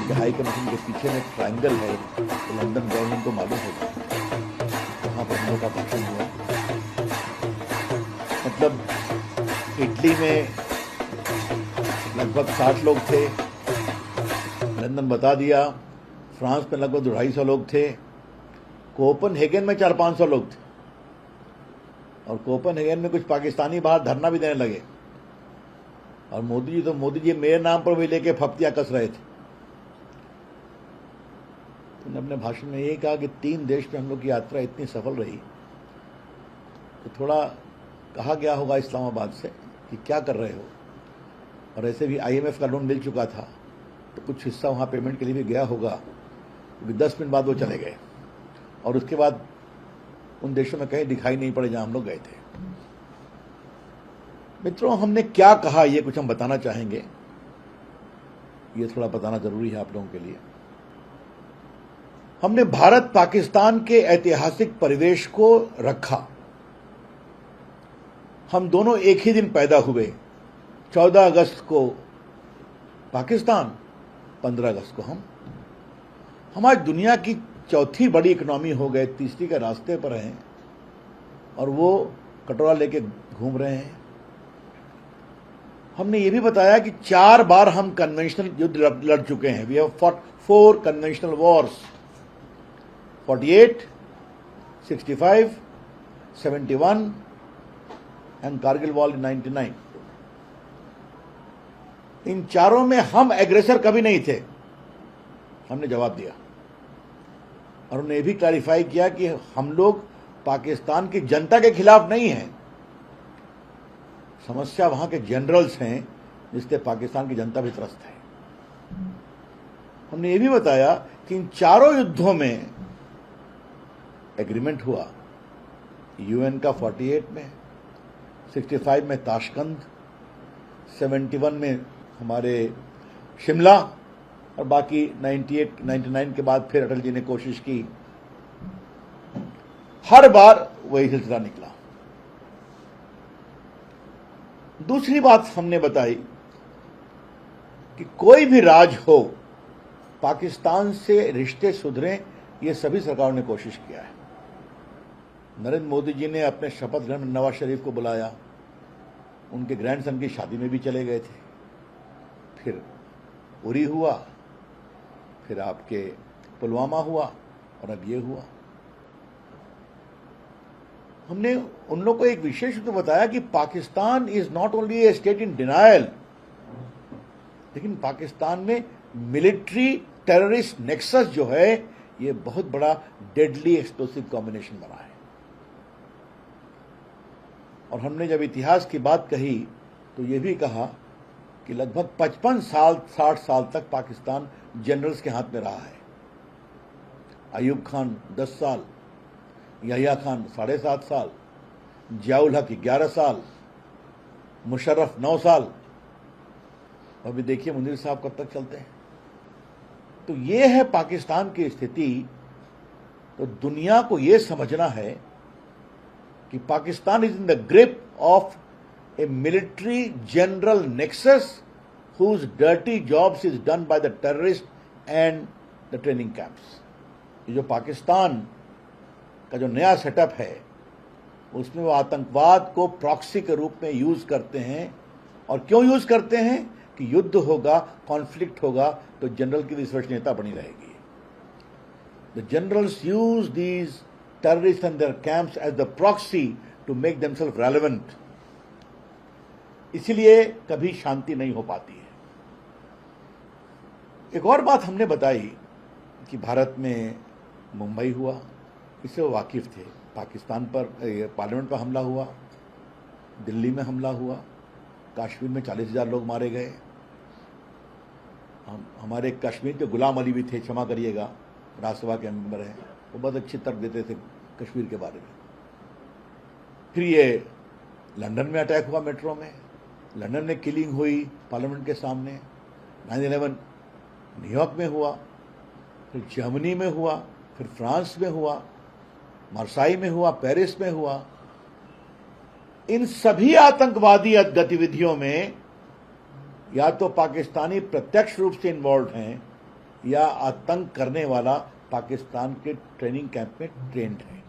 कि high commission के पीछे में एक ट्रायंगल है, तो लंदन गए उनको मालूम होगा, वहाँ पर हम लोग का भाषण हुआ। मतलब इटली में लगभग 60 लोग थे, लंदन बता दिया। फ्रांस में लगभग 250 लोग थे। कोपनहेगन में 400-500 लोग थे, और कोपनहेगन में कुछ पाकिस्तानी बाहर धरना भी देने लगे, और मोदी जी मेरे नाम पर भी लेके फप्तियां कस रहे थे। उन्होंने अपने भाषण में ये कहा कि 3 देश में हम लोग की यात्रा इतनी सफल रही, तो थोड़ा कहा गया होगा इस्लामाबाद से कि क्या कर रहे हो, और ऐसे भी IMF का लोन मिल चुका था, तो कुछ हिस्सा वहाँ पेमेंट के लिए भी गया होगा, क्योंकि 10 मिनट बाद वो चले गए, और उसके बाद उन देशों में कहीं दिखाई नहीं पड़े जहां हम लोग गए थे। मित्रों, हमने क्या कहा ये कुछ हम बताना चाहेंगे, ये थोड़ा बताना जरूरी है आप लोगों के लिए। हमने भारत पाकिस्तान के ऐतिहासिक परिवेश को रखा। हम दोनों एक ही दिन पैदा हुए, 14 अगस्त को पाकिस्तान, 15 अगस्त को हम आज दुनिया की चौथी बड़ी इकोनॉमी हो गए, तीसरी के रास्ते पर हैं, और वो कटोरा लेके घूम रहे हैं। हमने ये भी बताया कि 4 बार हम कन्वेंशनल युद्ध लड़ चुके हैं। We have fought 4 conventional wars, 48, 65, 71 and Kargil war in 99। इन चारों में हम एग्रेसर कभी नहीं थे, हमने जवाब दिया। और उन्होंने ये भी क्लैरिफाई किया कि हम लोग पाकिस्तान की जनता के खिलाफ नहीं हैं, समस्या वहां के जनरल्स हैं जिससे पाकिस्तान की जनता भी त्रस्त है। हमने ये भी बताया कि इन चारों युद्धों में एग्रीमेंट हुआ, UN का 48 में, 65 में ताशकंद, 71 में हमारे शिमला, और बाकी 98, 99 के बाद फिर अटल जी ने कोशिश की। हर बार वही सिलसिला निकला। दूसरी बात हमने बताई कि कोई भी राज हो, पाकिस्तान से रिश्ते सुधरें, ये सभी सरकारों ने कोशिश किया है। नरेंद्र मोदी जी ने अपने शपथ ग्रहण में नवाज शरीफ को बुलाया, उनके ग्रैंडसन की शादी में भी चले गए थे, फिर उरी हुआ, फिर आपके पुलवामा हुआ, और अब ये हुआ। हमने उन लोगों को एक विशेष रूप से बताया कि Pakistan is not only A state in denial, लेकिन पाकिस्तान में मिलिट्री टेररिस्ट नेक्सस जो है, ये बहुत बड़ा डेडली एक्सप्लोसिव कॉम्बिनेशन बना है। और हमने जब इतिहास की बात कही तो ये भी कहा कि लगभग 55 साल 60 साल तक पाकिस्तान जनरल्स के हाथ में रहा है। अयूब खान 10 साल, यहिया खान 7.5 साल, जियाउल हक 11 साल, मुशर्रफ 9 साल, और भी देखिए मुनीर साहब कब तक चलते हैं। तो ये है पाकिस्तान की स्थिति। तो दुनिया को ये समझना है कि Pakistan is in the grip of a military general nexus whose dirty jobs is done by the terrorists and the training camps। ये जो पाकिस्तान का जो नया सेटअप है, उसमें वो आतंकवाद को प्रॉक्सी के रूप में यूज करते हैं। और क्यों यूज करते हैं? कि युद्ध होगा, कॉन्फ्लिक्ट होगा, तो जनरल की विश्वसनीयता बनी रहेगी। The generals use these terrorists and their camps as the proxy to make themselves relevant। इसलिए कभी शांति नहीं हो पाती है। एक और बात हमने बताई कि भारत में मुंबई हुआ, इससे वो वाकिफ थे। पाकिस्तान पर पार्लियामेंट पर हमला हुआ, दिल्ली में हमला हुआ, कश्मीर में 40,000 लोग मारे गए। हमारे कश्मीर के गुलाम अली भी थे, क्षमा करिएगा, राज्यसभा के मेंबर हैं, वो बहुत अच्छी तर्क देते थे कश्मीर के बारे में। फिर ये लंदन में अटैक हुआ, मेट्रो में, लंदन में किलिंग हुई पार्लियामेंट के सामने। 9/11 न्यूयॉर्क में हुआ, फिर जर्मनी में हुआ, फिर फ्रांस में हुआ, मार्साई में हुआ, पेरिस में हुआ। इन सभी आतंकवादी गतिविधियों में या तो पाकिस्तानी प्रत्यक्ष रूप से इन्वॉल्व हैं या आतंक करने वाला पाकिस्तान के ट्रेनिंग कैंप में ट्रेंड है।